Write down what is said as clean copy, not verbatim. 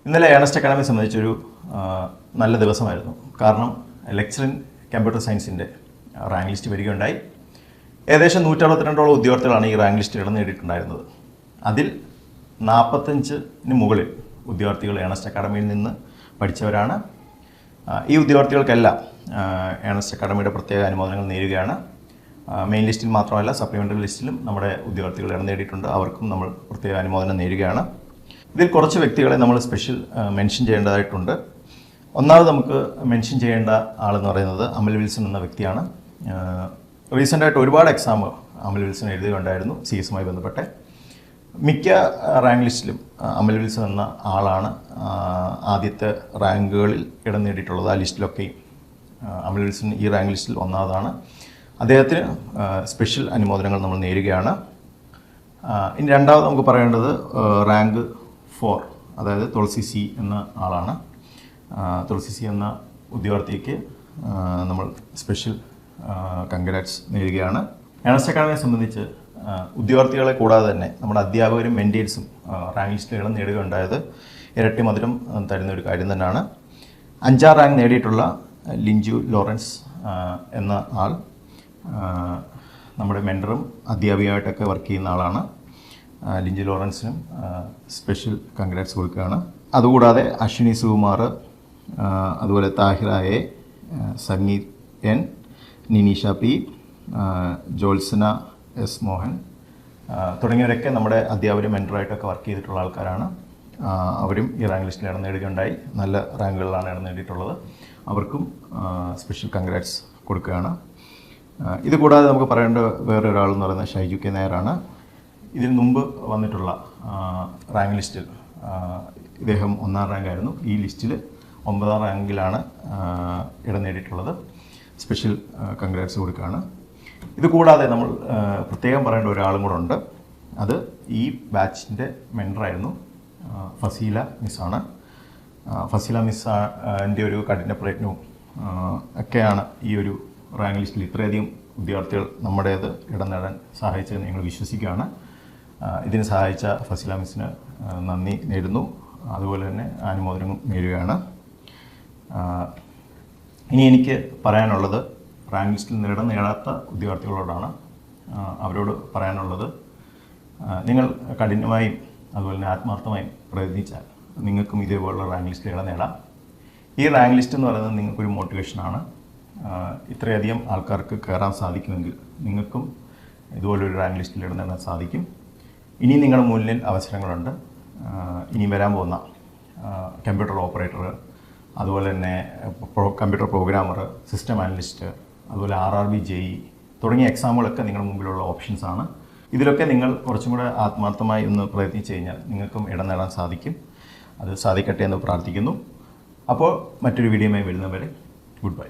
ഇന്നലെ Ernest academy സംബന്ധിച്ചൊരു നല്ല ദിവസമായിരുന്നു. കാരണം ലെക്ചർ ഇൻ കമ്പ്യൂട്ടർ സയൻസിൻ്റെ റാങ്ക് ലിസ്റ്റ് വരികയുണ്ടായി. ഏകദേശം 162ഓളം ഉദ്യോഗാർത്ഥികളാണ് ഈ റാങ്ക് ലിസ്റ്റിൽ ഇടം നേടിയിട്ടുണ്ടായിരുന്നത്. അതിൽ 45-ന് മുകളിൽ ഉദ്യോഗാർത്ഥികൾ ഏണസ്റ്റ് അക്കാഡമിയിൽ നിന്ന് പഠിച്ചവരാണ്. ഈ ഉദ്യോഗാർത്ഥികൾക്കെല്ലാം ഏണസ്റ്റ് അക്കാഡമിയുടെ പ്രത്യേക അനുമോദനങ്ങൾ നേരുകയാണ്. മെയിൻ ലിസ്റ്റിൽ മാത്രമല്ല, സപ്ലിമെൻ്ററി ലിസ്റ്റിലും നമ്മുടെ ഉദ്യോഗാർത്ഥികൾ ഇടം നേടിയിട്ടുണ്ട്. അവർക്കും നമ്മൾ പ്രത്യേക അനുമോദനം നേരുകയാണ്. ഇതിൽ കുറച്ച് വ്യക്തികളെ നമ്മൾ സ്പെഷ്യൽ മെൻഷൻ ചെയ്യേണ്ടതായിട്ടുണ്ട്. ഒന്നാമത് നമുക്ക് മെൻഷൻ ചെയ്യേണ്ട ആളെന്ന് പറയുന്നത് അമൽ വിൽസൺ എന്ന വ്യക്തിയാണ്. റീസെൻ്റായിട്ട് ഒരുപാട് എക്സാം അമൽ വിൽസൺ എഴുതുകയുണ്ടായിരുന്നു CS-മായി ബന്ധപ്പെട്ട്. മിക്ക റാങ്ക് ലിസ്റ്റിലും അമൽ വിൽസൺ എന്ന ആളാണ് ആദ്യത്തെ റാങ്കുകളിൽ ഇടം നേടിയിട്ടുള്ളത്. ആ ലിസ്റ്റിലൊക്കെയും അമൽ വിൽസൺ ഈ റാങ്ക് ലിസ്റ്റിൽ ഒന്നാമതാണ്. അദ്ദേഹത്തിന് സ്പെഷ്യൽ അനുമോദനങ്ങൾ നമ്മൾ നേരുകയാണ്. ഇനി രണ്ടാമത് നമുക്ക് പറയേണ്ടത് റാങ്ക് 4, അതായത് തുളസി C എന്ന ആളാണ്. തുളസി C എന്ന ഉദ്യോഗാർത്ഥിക്ക് നമ്മൾ സ്പെഷ്യൽ കൺഗ്രാറ്റ്സ് നേരുകയാണ്. ഏണസ്റ്റ് അക്കാഡമിയെ സംബന്ധിച്ച് ഉദ്യോഗാർത്ഥികളെ കൂടാതെ തന്നെ നമ്മുടെ അധ്യാപകരും മെൻറ്റേഴ്സും റാങ്ക് ലിസ്റ്റിൽ ഇടം നേടുകയുണ്ടായത് ഇരട്ടി മധുരം തരുന്ന ഒരു കാര്യം തന്നെയാണ്. 5ാം റാങ്ക് നേടിയിട്ടുള്ള ലിഞ്ചു ലോറൻസ് എന്ന ആൾ നമ്മുടെ മെൻറ്ററും അധ്യാപികയായിട്ടൊക്കെ വർക്ക് ചെയ്യുന്ന ആളാണ്. ലിഞ്ചു ലോറൻസിനും സ്പെഷ്യൽ കൺഗ്രാറ്റ്സ് കൊടുക്കുകയാണ്. അതുകൂടാതെ അശ്വിനി സുകുമാർ, അതുപോലെ Thahira A, Sangeeth N, നിനീഷ P, Jyotsna S Mohan തുടങ്ങിയവരൊക്കെ നമ്മുടെ അധ്യാപകരും മെൻറ്ററായിട്ടൊക്കെ വർക്ക് ചെയ്തിട്ടുള്ള ആൾക്കാരാണ്. അവരും ഈ റാങ്ക് ലിസ്റ്റിൽ ഇടം നേടുകയുണ്ടായി. നല്ല റാങ്കുകളിലാണ് ഇടം നേടിയിട്ടുള്ളത്. അവർക്കും സ്പെഷ്യൽ കൺഗ്രാറ്റ്സ് കൊടുക്കുകയാണ്. ഇത് കൂടാതെ നമുക്ക് പറയേണ്ട വേറൊരാളെന്ന് പറയുന്നത് ഷൈജു K നായരാണ്. ഇതിന് മുമ്പ് വന്നിട്ടുള്ള റാങ്ക് ലിസ്റ്റിൽ ഇദ്ദേഹം 1ാം റാങ്കായിരുന്നു. ഈ ലിസ്റ്റിൽ 9ാം റാങ്കിലാണ് ഇടം നേടിയിട്ടുള്ളത്. സ്പെഷ്യൽ കൺഗ്രാറ്റ്സ് കൊടുക്കുകയാണ്. ഇത് കൂടാതെ നമ്മൾ പ്രത്യേകം പറയേണ്ട ഒരാളും കൂടെ ഉണ്ട്. അത് ഈ ബാച്ചിൻ്റെ മെൻറ്ററായിരുന്നു ഫസീല മിസ്സാണ്. ഫസീല മിസ്സിൻ്റെ ഒരു കഠിന പ്രയത്നവും ഒക്കെയാണ് ഈ ഒരു റാങ്ക് ലിസ്റ്റിൽ ഇത്രയധികം ഉദ്യോഗാർത്ഥികൾ നമ്മുടേത് ഇടം നേടാൻ സഹായിച്ചതെന്ന് ഞങ്ങൾ വിശ്വസിക്കുകയാണ്. ഇതിന് സഹായിച്ച ഫസീല മിസ്സിന് നന്ദി നേരുന്നു. അതുപോലെ തന്നെ അനുമോദനം നേരുകയാണ്. ഇനി എനിക്ക് പറയാനുള്ളത് റാങ്ക് ലിസ്റ്റിൽ ഇടം നേടാത്ത ഉദ്യോഗാർത്ഥികളോടാണ്. അവരോട് പറയാനുള്ളത്, നിങ്ങൾ കഠിനമായും അതുപോലെ തന്നെ ആത്മാർത്ഥമായും പ്രയത്നിച്ചാൽ നിങ്ങൾക്കും ഇതേപോലുള്ള റാങ്ക് ലിസ്റ്റിൽ ഇടം നേടാം. ഈ റാങ്ക് ലിസ്റ്റ് എന്ന് പറയുന്നത് നിങ്ങൾക്കൊരു മോട്ടിവേഷനാണ്. ഇത്രയധികം ആൾക്കാർക്ക് കയറാൻ സാധിക്കുമെങ്കിൽ നിങ്ങൾക്കും ഇതുപോലൊരു റാങ്ക് ലിസ്റ്റിൽ ഇടം നേടാൻ സാധിക്കും. ഇനി നിങ്ങളുടെ മുന്നിൽ അവസരങ്ങളുണ്ട്. ഇനി വരാൻ പോകുന്ന കമ്പ്യൂട്ടർ ഓപ്പറേറ്റർ, അതുപോലെ തന്നെ കമ്പ്യൂട്ടർ പ്രോഗ്രാമർ, സിസ്റ്റം അനലിസ്റ്റ്, അതുപോലെ RRB JE തുടങ്ങിയ എക്സാമുകളൊക്കെ നിങ്ങളുടെ മുമ്പിലുള്ള ഓപ്ഷൻസാണ്. ഇതിലൊക്കെ നിങ്ങൾ കുറച്ചും കൂടെ ആത്മാർത്ഥമായി ഒന്ന് പ്രയത്നിച്ചു കഴിഞ്ഞാൽ നിങ്ങൾക്കും ഇടം നേടാൻ സാധിക്കും. അത് സാധിക്കട്ടെ എന്ന് പ്രാർത്ഥിക്കുന്നു. അപ്പോൾ മറ്റൊരു വീഡിയോയുമായി വരുന്നവരെ ഗുഡ് ബൈ.